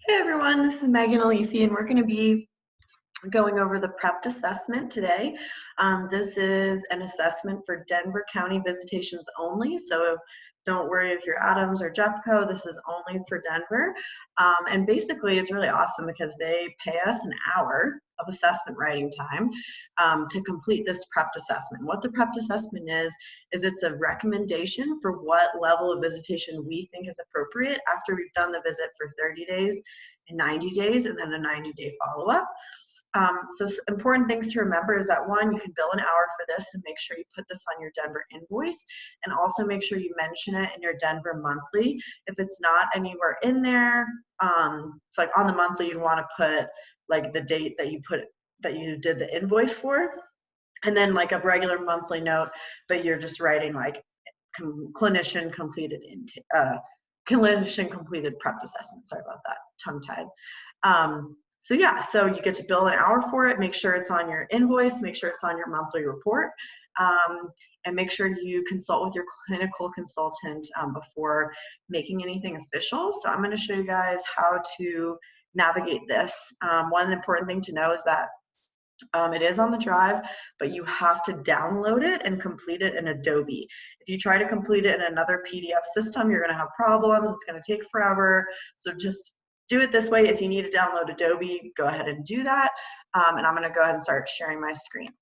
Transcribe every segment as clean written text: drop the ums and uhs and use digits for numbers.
Hey everyone, this is Megan Alifi, and we're going to be going over the PREPT assessment today. This is an assessment for Denver County visitations only, so don't worry if you're Adams or Jeffco, this is only for Denver. And basically it's really awesome because they pay us an hour of assessment writing time to complete this PREPT assessment. What the PREPT assessment is it's a recommendation for what level of visitation we think is appropriate after we've done the visit for 30 days and 90 days and then a 90-day follow-up. So important things to remember is that one, you can bill an hour for this and make sure you put this on your Denver invoice, and also make sure you mention it in your Denver monthly. If it's not anywhere in there, it's like on the monthly, you'd want to put like the date that you did the invoice for, and then like a regular monthly note, but you're just writing like clinician completed PREPT assessment. Sorry about that, tongue-tied. So yeah, so you get to bill an hour for it. Make sure it's on your invoice, make sure it's on your monthly report, and make sure you consult with your clinical consultant before making anything official. So I'm going to show you guys how to navigate this. One important thing to know is that it is on the drive, but you have to download it and complete it in Adobe. If you try to complete it in another PDF system, you're going to have problems. It's going to take forever. So just do it this way. If you need to download Adobe, go ahead and do that. And I'm going to go ahead and start sharing my screen.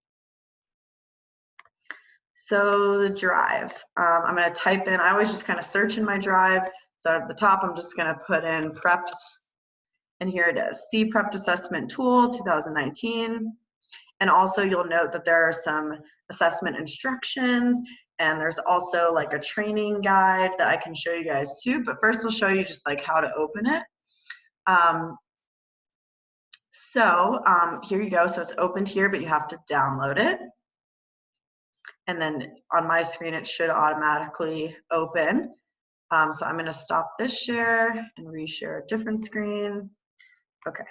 So the drive, I'm going to type in, I always just kind of search in my drive. So at the top, I'm just going to put in PREPT, and here it is, See PREPT Assessment Tool 2019. And also you'll note that there are some assessment instructions, and there's also like a training guide that I can show you guys too. But first we'll show you just like how to open it. Here you go. So it's opened here, but you have to download it. And then on my screen, it should automatically open. So I'm going to stop this share and reshare a different screen. Okay.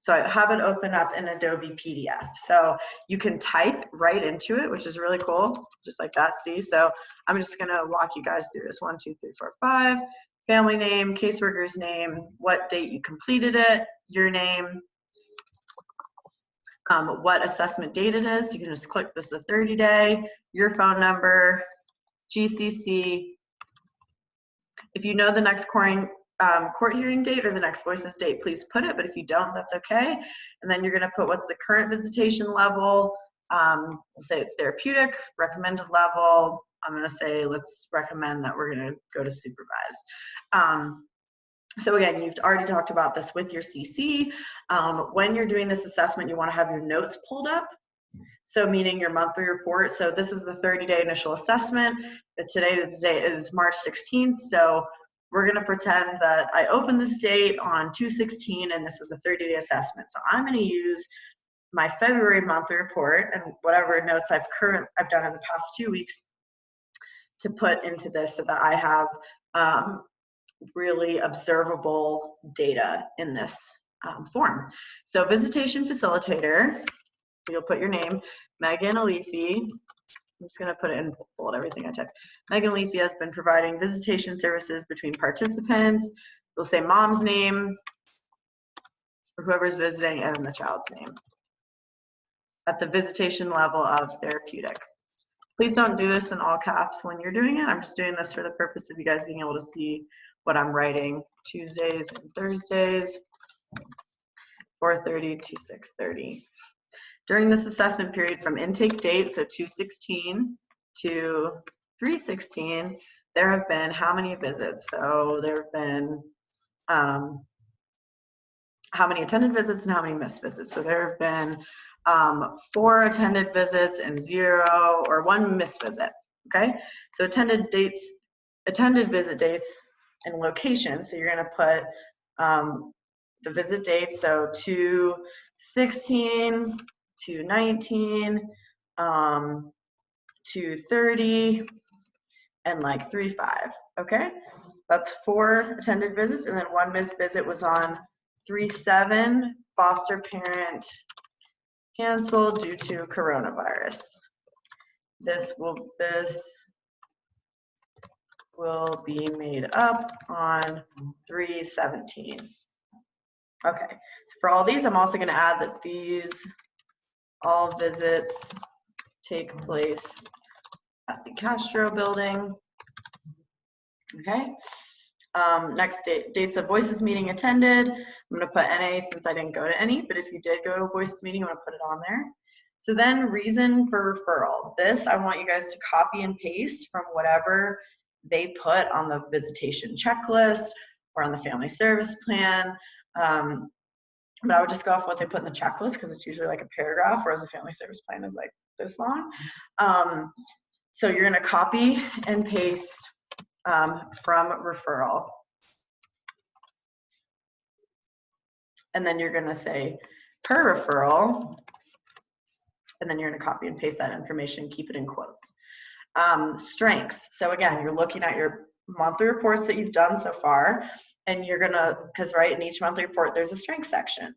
So I have it open up in Adobe PDF. So you can type right into it, which is really cool, just like that, see? So I'm just gonna walk you guys through this. 1, 2, 3, 4, 5. Family name, caseworker's name, what date you completed it, your name, what assessment date it is. You can just click this, a 30-day, your phone number, GCC. If you know the next court hearing date or the next voices date, please put it, but if you don't, that's okay. And then you're going to put what's the current visitation level. We'll say it's therapeutic, recommended level. I'm going to say let's recommend that we're going to go to supervised. So again, you've already talked about this with your CC. When you're doing this assessment, you want to have your notes pulled up. So meaning your monthly report. So this is the 30-day initial assessment. Today's date is March 16th. So we're going to pretend that I opened this date on 2/16 and this is the 30-day assessment. So I'm going to use my February monthly report and whatever notes I've done in the past 2 weeks to put into this so that I have really observable data in this form. So visitation facilitator, so you'll put your name, Megan Alifi. I'm just going to put it in bold, everything I type. Megan Alifi has been providing visitation services between participants. We'll say mom's name, or whoever's visiting, and then the child's name at the visitation level of therapeutic. Please don't do this in all caps when you're doing it. I'm just doing this for the purpose of you guys being able to see what I'm writing. Tuesdays and Thursdays, 4:30 to 6:30. During this assessment period from intake date, so 2/16 to 3/16, there have been how many visits? So there have been how many attended visits and how many missed visits. So there have been 4 attended visits and 0 or 1 missed visit, okay? So attended visit dates and locations. So you're gonna put the visit dates, so 2/16, 2/19, 2/30, and like 3/5, okay? That's 4 attended visits, and then 1 missed visit was on 3/7, foster parent canceled due to coronavirus. This will be made up on 3/17. Okay, so for all these, I'm also going to add that all visits take place at the Castro building. Okay. Next dates of voices meeting attended. I'm going to put NA since I didn't go to any, but if you did go to a voices meeting, I'm going to put it on there. So then reason for referral. This I want you guys to copy and paste from whatever they put on the visitation checklist or on the family service plan. But I would just go off what they put in the checklist because it's usually like a paragraph, whereas the family service plan is like this long. So you're going to copy and paste from referral. And then you're going to say per referral. And then you're going to copy and paste that information, keep it in quotes. Strengths. So again, you're looking at your monthly reports that you've done so far, and you're going to, because right, in each monthly report, there's a strengths section.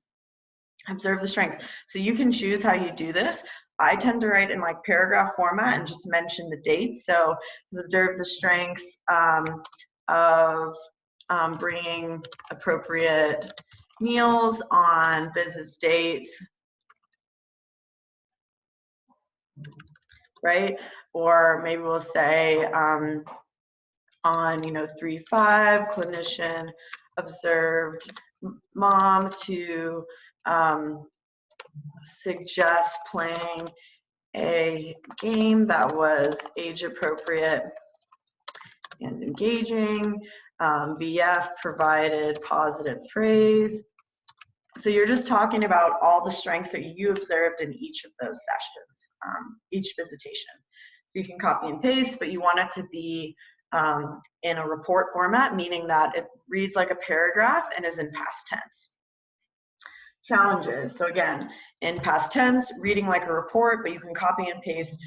Observe the strengths. So you can choose how you do this. I tend to write in like paragraph format and just mention the dates. So observe the strengths of bringing appropriate meals on visits dates, right? Or maybe we'll say on 3/5, clinician observed mom to suggest playing a game that was age appropriate and engaging. VF provided positive praise. So you're just talking about all the strengths that you observed in each of those sessions, each visitation. So you can copy and paste, but you want it to be in a report format, meaning that it reads like a paragraph and is in past tense. Challenges. So again, in past tense, reading like a report, but you can copy and paste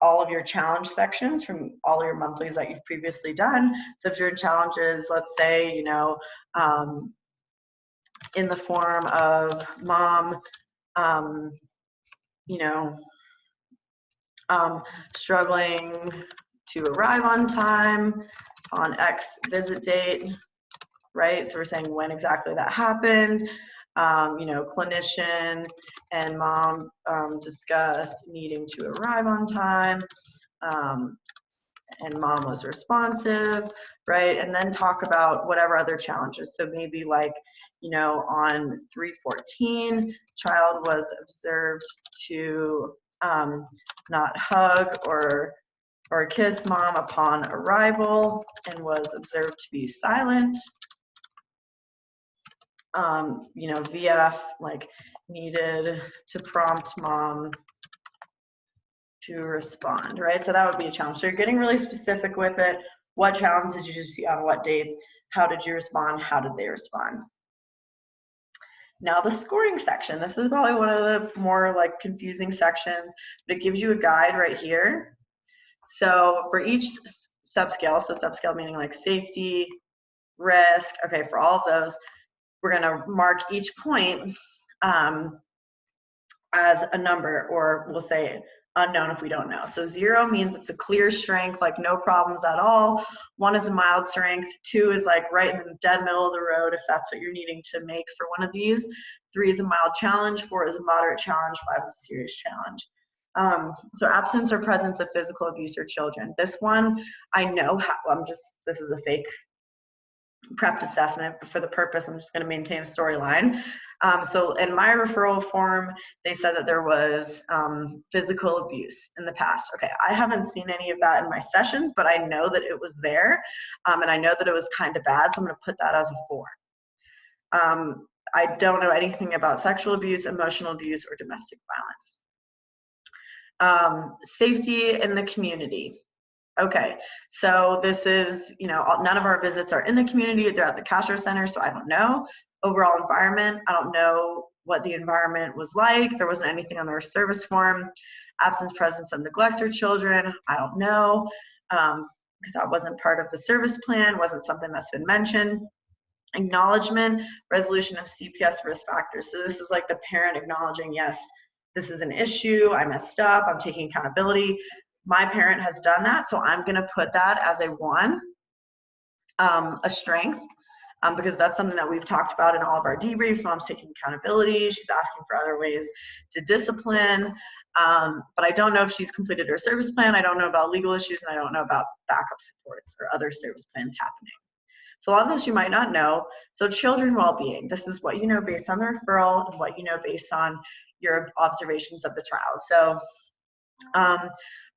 all of your challenge sections from all your monthlies that you've previously done. So if your challenges, let's say, in the form of mom, struggling to arrive on time on X visit date, right? So we're saying when exactly that happened. Clinician and mom discussed needing to arrive on time, and mom was responsive, right? And then talk about whatever other challenges. So maybe like, on 3/14, child was observed to not hug or kiss mom upon arrival and was observed to be silent. VF needed to prompt mom to respond, right? So that would be a challenge. So you're getting really specific with it. What challenge did you see on what dates? How did you respond? How did they respond? Now the scoring section. This is probably one of the more confusing sections, but it gives you a guide right here. So for each subscale, so subscale meaning safety, risk, okay, for all of those, we're going to mark each point as a number, or we'll say unknown if we don't know. So 0 means it's a clear strength, no problems at all. 1 is a mild strength. 2 is right in the dead middle of the road if that's what you're needing to make for one of these. 3 is a mild challenge. 4 is a moderate challenge. 5 is a serious challenge. So absence or presence of physical abuse or children. This one, I know this is a fake PREPT assessment, but for the purpose, I'm just going to maintain a storyline. So in my referral form, they said that there was physical abuse in the past. Okay, I haven't seen any of that in my sessions, but I know that it was there, and I know that it was kind of bad, so I'm going to put that as a 4. I don't know anything about sexual abuse, emotional abuse, or domestic violence. Safety in the community. Okay, so this is, none of our visits are in the community. They're at the Castro Center, so I don't know. Overall environment, I don't know what the environment was like. There wasn't anything on their service form. Absence, presence of neglect or children, I don't know, because that wasn't part of the service plan, wasn't something that's been mentioned. Acknowledgement, resolution of CPS risk factors. So this is the parent acknowledging, yes, this is an issue, I messed up, I'm taking accountability. My parent has done that, so I'm going to put that as a 1. a strength, because that's something that we've talked about in all of our debriefs. Mom's taking accountability. She's asking for other ways to discipline. But I don't know if she's completed her service plan. I don't know about legal issues, and I don't know about backup supports or other service plans happening. So a lot of this you might not know. So children well-being, this is what you know based on the referral and what you know based on your observations of the child. So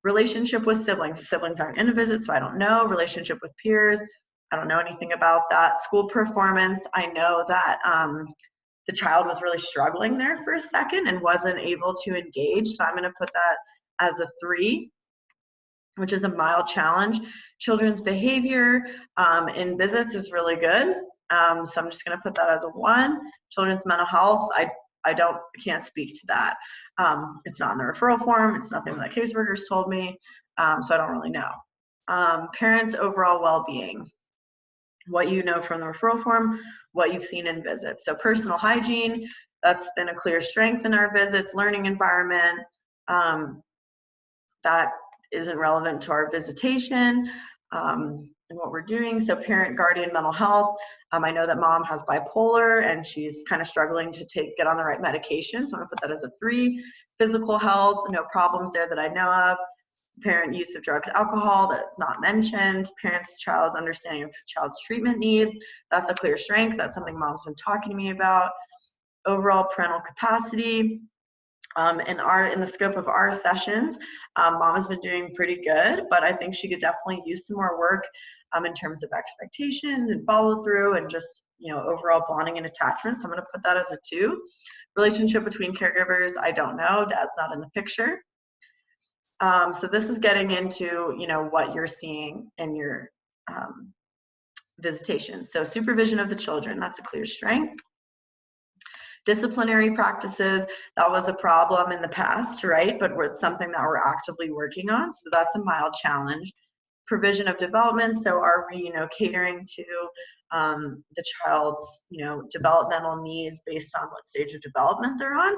relationship with siblings. The siblings aren't in a visit, so I don't know. Relationship with peers, I don't know anything about that. School performance, I know that the child was really struggling there for a second and wasn't able to engage, so I'm gonna put that as a 3, which is a mild challenge. Children's behavior in visits is really good, so I'm just gonna put that as a 1. Children's mental health, I can't speak to that. It's not in the referral form, it's nothing that caseworkers told me, so I don't really know. Parents' overall well-being, what you know from the referral form, what you've seen in visits. So personal hygiene, that's been a clear strength in our visits. Learning environment, that isn't relevant to our visitation and what we're doing. So parent, guardian, mental health. I know that mom has bipolar and she's kind of struggling to get on the right medication. So I'm gonna put that as a 3. Physical health, no problems there that I know of. Parent use of drugs, alcohol, that's not mentioned. Parents, child's understanding of child's treatment needs. That's a clear strength. That's something mom's been talking to me about. Overall parental capacity. In the scope of our sessions, mom has been doing pretty good, but I think she could definitely use some more work in terms of expectations and follow through and just, overall bonding and attachment. So I'm gonna put that as a 2. Relationship between caregivers, I don't know, dad's not in the picture. So this is getting into, what you're seeing in your visitation. So supervision of the children, that's a clear strength. Disciplinary practices, that was a problem in the past, right? But it's something that we're actively working on. So that's a mild challenge. Provision of development. So are we, catering to the child's, developmental needs based on what stage of development they're on?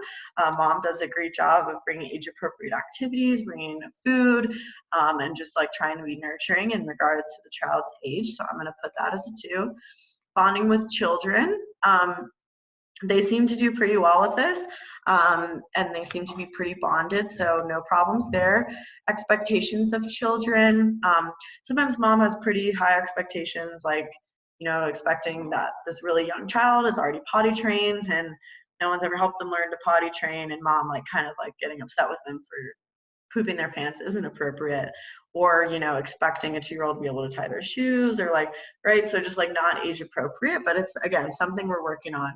Mom does a great job of bringing age-appropriate activities, bringing food, and just like trying to be nurturing in regards to the child's age. So I'm going to put that as a 2. Bonding with children. They seem to do pretty well with this, and they seem to be pretty bonded, so no problems there. Expectations of children. Sometimes mom has pretty high expectations, like, expecting that this really young child is already potty trained and no one's ever helped them learn to potty train, and mom kind of getting upset with them for pooping their pants isn't appropriate, or expecting a 2-year-old to be able to tie their shoes, or right, so just not age appropriate, but it's again something we're working on.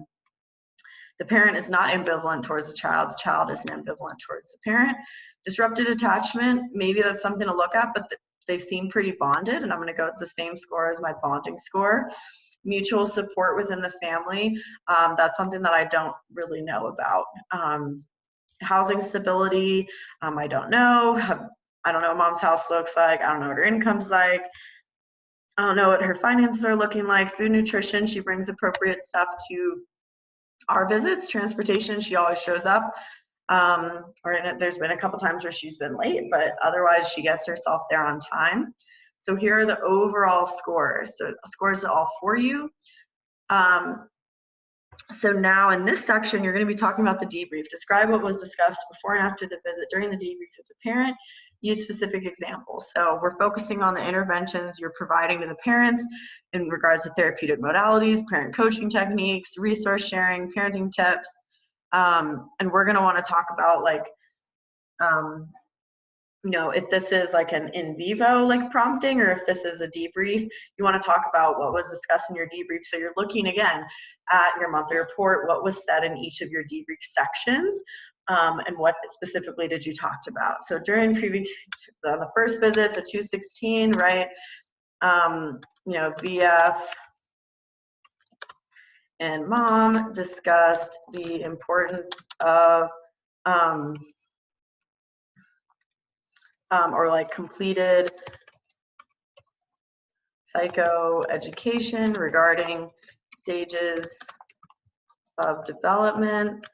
The parent is not ambivalent towards the child isn't ambivalent towards the parent. Disrupted attachment, maybe that's something to look at, but they seem pretty bonded, and I'm gonna go with the same score as my bonding score. Mutual support within the family, that's something that I don't really know about. Housing stability, I don't know. I don't know what mom's house looks like. I don't know what her income's like. I don't know what her finances are looking like. Food, nutrition, she brings appropriate stuff to our visits. Transportation, she always shows up, there's been a couple times where she's been late, but otherwise she gets herself there on time. So here are the overall scores. So scores all for you. So now in this section, you're going to be talking about the debrief. Describe what was discussed before and after the visit during the debrief with the parent. Use specific examples. So we're focusing on the interventions you're providing to the parents in regards to therapeutic modalities, parent coaching techniques, resource sharing, parenting tips. And we're going to want to talk about if this is an in vivo prompting, or if this is a debrief, you want to talk about what was discussed in your debrief. So you're looking again at your monthly report, what was said in each of your debrief sections, and what specifically did you talk about. So during the first visit, so 216, right? VF and mom discussed the importance of completed psychoeducation regarding stages of development.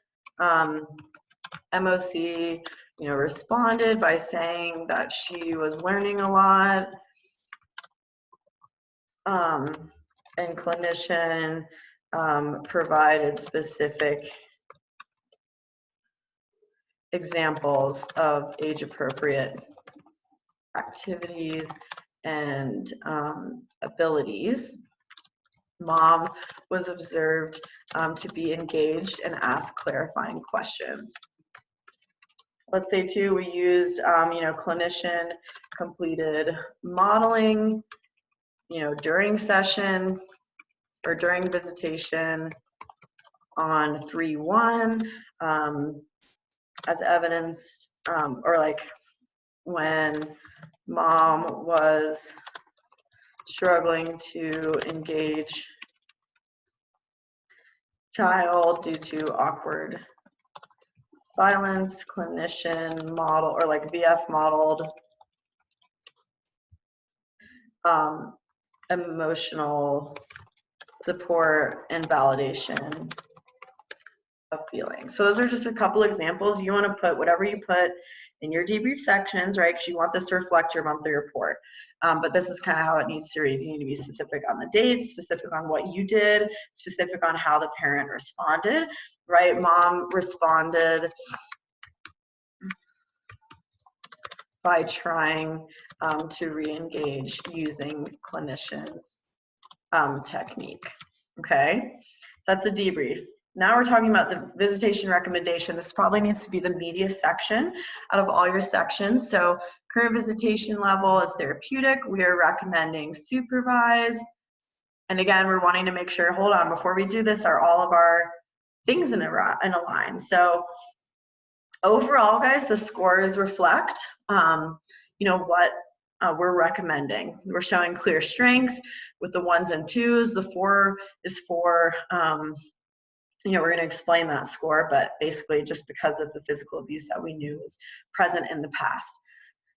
MOC, responded by saying that she was learning a lot. and clinician provided specific examples of age-appropriate activities and abilities. Mom was observed to be engaged and ask clarifying questions. Let's say too, we used, clinician completed modeling, during session or during visitation on 3/1 as evidenced, or like when mom was struggling to engage child due to awkward silence, clinician model, or like VF modeled emotional support and validation of feelings. So those are just a couple examples. You want to put whatever you put in your debrief sections, right? Because you want this to reflect your monthly report. But this is kind of how it needs to read. You need to be specific on the dates, specific on what you did, specific on how the parent responded, right? Mom responded by trying to re-engage using clinicians' technique, okay? That's the debrief. Now we're talking about the visitation recommendation. This probably needs to be the meatiest section out of all your sections. So current visitation level is therapeutic. We are recommending supervise. And again, we're wanting to make sure, hold on, before we do this, are all of our things in a line. So overall, guys, the scores reflect, what we're recommending. We're showing clear strengths with the 1s and 2s. The 4 is for, we're going to explain that score, but basically just because of the physical abuse that we knew was present in the past.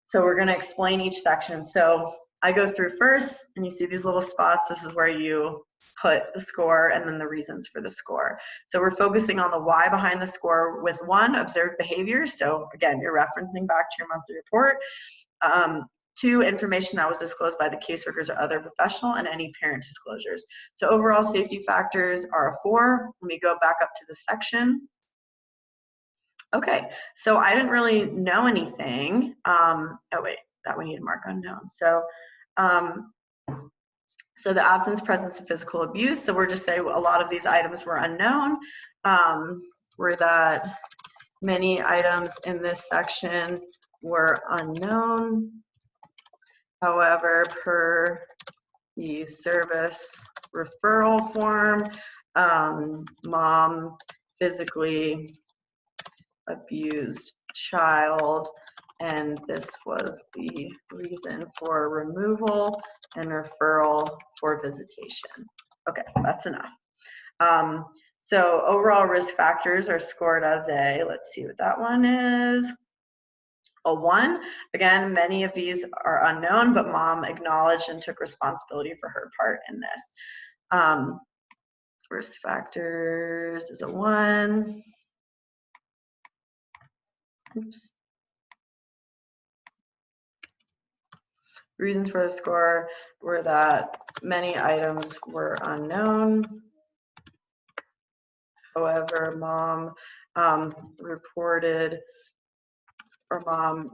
So we're going to explain each section. So I go through first, and you see these little spots. This is where you put the score and then the reasons for the score. So we're focusing on the why behind the score with 1, observed behavior. So again, you're referencing back to your monthly report. 2, information that was disclosed by the caseworkers or other professional, and any parent disclosures. So overall safety factors are a 4. Let me go back up to the section. Okay, so I didn't really know anything. Oh wait, that we need to mark unknown. So, so the absence, presence of physical abuse. So we're just saying a lot of these items were unknown. Were that many items in this section were unknown. However, per the service referral form, mom physically abused child, and this was the reason for removal and referral for visitation. Okay, that's enough. So overall risk factors are scored as a, let's see what that one is, a 1. Again, many of these are unknown, but mom acknowledged and took responsibility for her part in this. Risk factors is a 1. Oops. Reasons for the score were that many items were unknown. However, mom reported, or mom,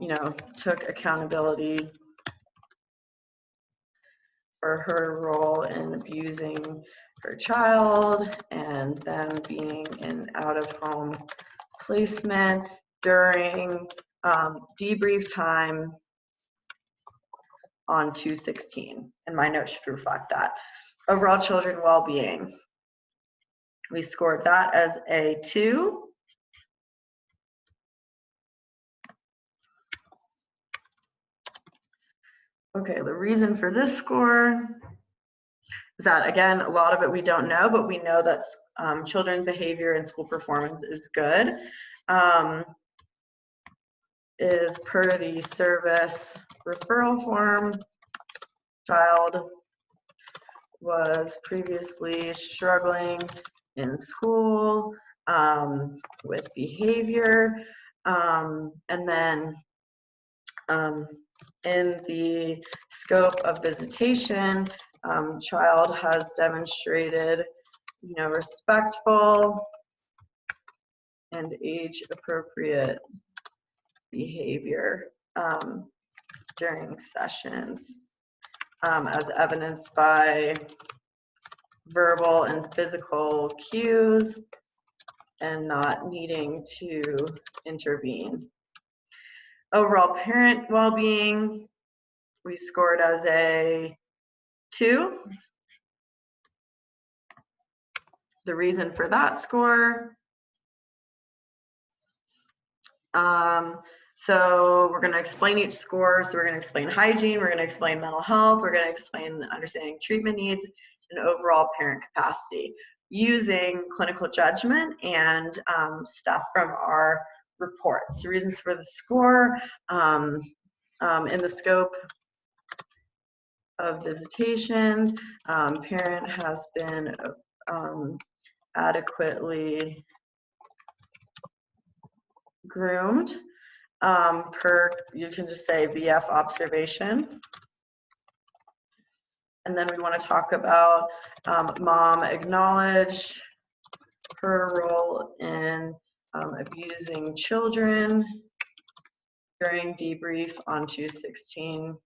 took accountability for her role in abusing her child and them being in out-of-home placement during debrief time on 2/16, and my notes should reflect that. Overall children well-being, we scored that as a 2. Okay, the reason for this score is that, again, a lot of it we don't know, but we know that children's behavior and school performance is good. Is per the service referral form, child was previously struggling in school with behavior, and then in the scope of visitation, Child has demonstrated, respectful and age-appropriate behavior during sessions, as evidenced by verbal and physical cues and not needing to intervene. Overall parent well-being, we scored as a 2. The reason for that score, so we're going to explain each score. So we're going to explain hygiene, we're going to explain mental health, we're going to explain understanding treatment needs and overall parent capacity using clinical judgment and stuff from our reports. The reasons for the score, in the scope of visitations, parent has been adequately groomed per, you can just say VF observation. And then we want to talk about mom acknowledge her role in abusing children during debrief on 216.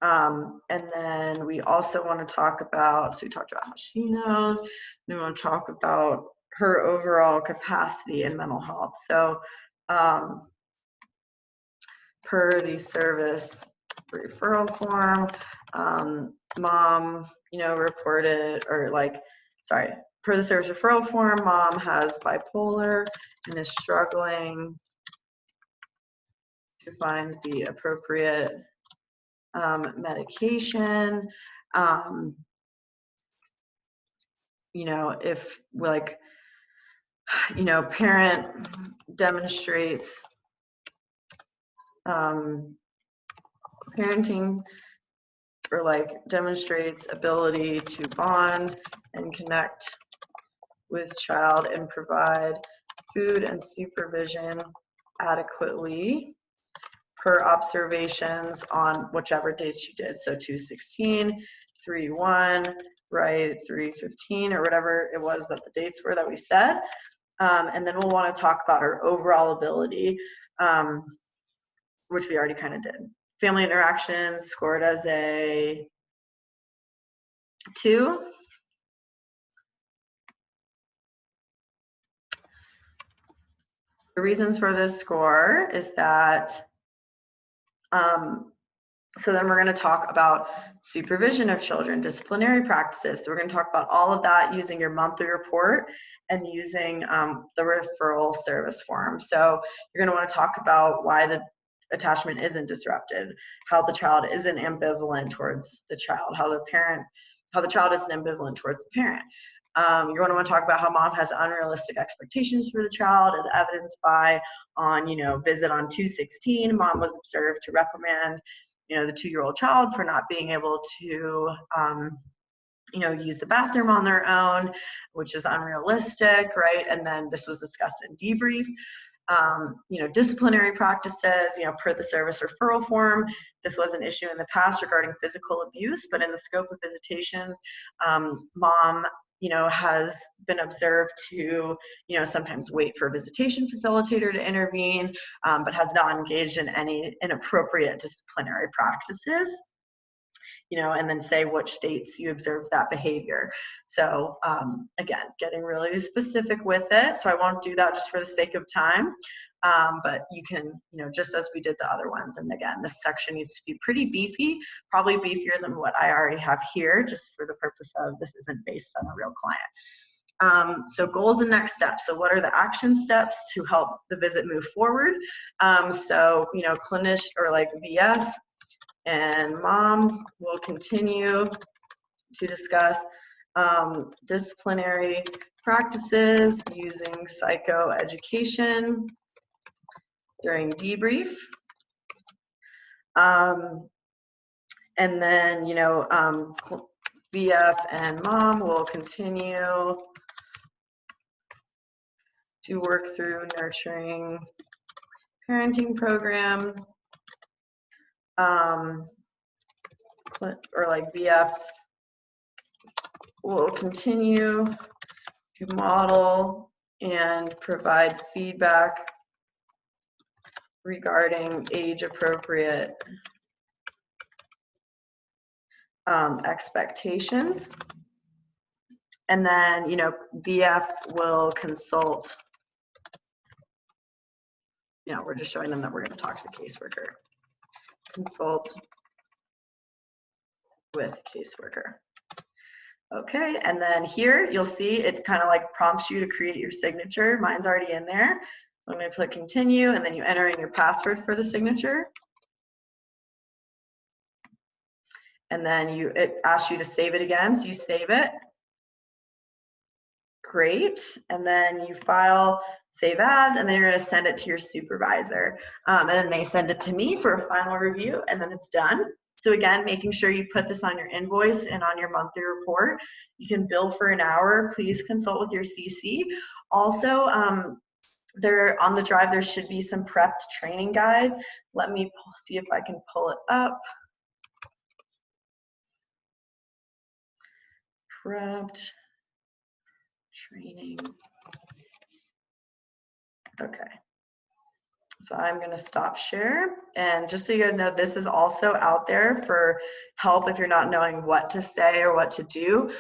And then we also want to talk about, so we talked about how she knows, we want to talk about her overall capacity in mental health. So per the service referral form, mom, reported, or per the service referral form, mom has bipolar and is struggling to find the appropriate medication. If parent demonstrates parenting or demonstrates ability to bond and connect with child and provide food and supervision adequately per observations on whichever dates you did. So 216, 3/1, right, 3/15, or whatever it was that the dates were that we said. And then we'll want to talk about our overall ability, which we already kind of did. Family interactions scored as a 2. The reasons for this score is that, so then we're going to talk about supervision of children, disciplinary practices. So we're going to talk about all of that using your monthly report and using the referral service form. So you're going to want to talk about why the attachment isn't disrupted, how the child isn't ambivalent towards the child, how the child isn't ambivalent towards the parent. You're going to want to talk about how mom has unrealistic expectations for the child, as evidenced by on, visit on 216, mom was observed to reprimand, the 2-year-old child for not being able to, use the bathroom on their own, which is unrealistic, right? And then this was discussed in debrief. Disciplinary practices, per the service referral form. This was an issue in the past regarding physical abuse, but in the scope of visitations, mom, has been observed to, sometimes wait for a visitation facilitator to intervene, but has not engaged in any inappropriate disciplinary practices. And then say which dates you observed that behavior. So again, getting really specific with it. So I won't do that just for the sake of time, but you can, just as we did the other ones. And again, this section needs to be pretty beefy, probably beefier than what I already have here, just for the purpose of this isn't based on a real client. So goals and next steps. So what are the action steps to help the visit move forward? So, clinician or VF and mom will continue to discuss disciplinary practices using psychoeducation during debrief. And then, VF and mom will continue to work through nurturing parenting program. or like VF will continue to model and provide feedback regarding age-appropriate expectations. And then, you know, VF will consult, you know, we're just showing them that we're going to talk to the caseworker. Consult with caseworker. Okay, and then here you'll see it kind of like prompts you to create your signature. Mine's already in there. I'm going to click continue, and then you enter in your password for the signature. And then it asks you to save it again, so you save it. Great, and then you file, save as, and then you're going to send it to your supervisor. And then they send it to me for a final review, and then it's done. So again, making sure you put this on your invoice and on your monthly report. You can bill for an hour. Please consult with your CC. Also, there on the drive, there should be some PREPT training guides. Let me see if I can pull it up. PREPT training. Okay. So I'm going to stop share. And just so you guys know, this is also out there for help if you're not knowing what to say or what to do.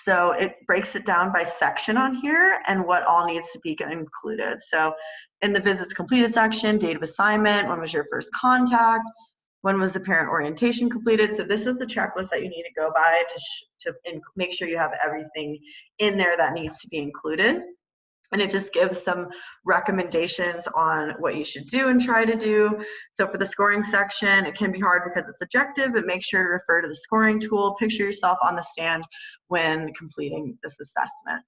So it breaks it down by section on here and what all needs to be included. So in the visits completed section, date of assignment, when was your first contact, when was the parent orientation completed. So this is the checklist that you need to go by to make sure you have everything in there that needs to be included. And it just gives some recommendations on what you should do and try to do. So for the scoring section, it can be hard because it's subjective, but make sure to refer to the scoring tool. Picture yourself on the stand when completing this assessment.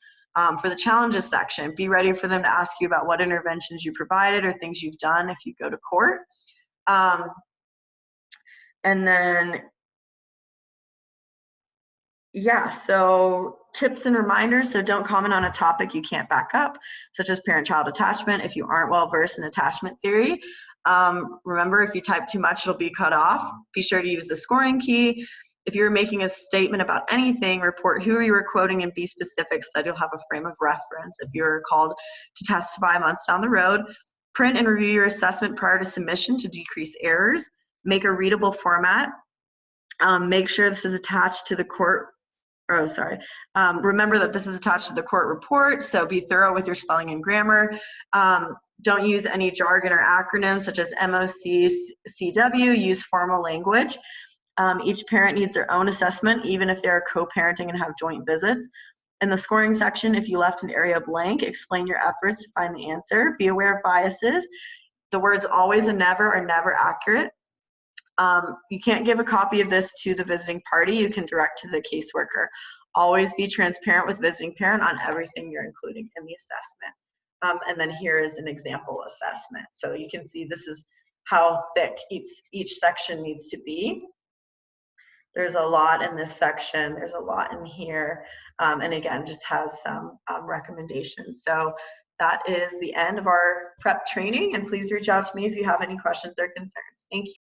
For the challenges section, be ready for them to ask you about what interventions you provided or things you've done if you go to court. And then, yeah, so tips and reminders. So don't comment on a topic you can't back up, such as parent-child attachment if you aren't well versed in attachment theory. Remember, if you type too much, it'll be cut off. Be sure to use the scoring key. If you're making a statement about anything, report who you were quoting and be specific so that you'll have a frame of reference if you're called to testify months down the road. Print and review your assessment prior to submission to decrease errors. Make a readable format. Make sure this is attached to the court. Oh, sorry. Remember that this is attached to the court report, so be thorough with your spelling and grammar. Don't use any jargon or acronyms such as MOC, CW. Use formal language. Each parent needs their own assessment, even if they are co-parenting and have joint visits. In the scoring section, if you left an area blank, explain your efforts to find the answer. Be aware of biases. The words always and never are never accurate. You can't give a copy of this to the visiting party. You can direct to the caseworker. Always be transparent with visiting parent on everything you're including in the assessment. And then here is an example assessment. So you can see this is how thick each section needs to be. There's a lot in this section. There's a lot in here. And again, just has some recommendations. So that is the end of our PREP training. And please reach out to me if you have any questions or concerns. Thank you.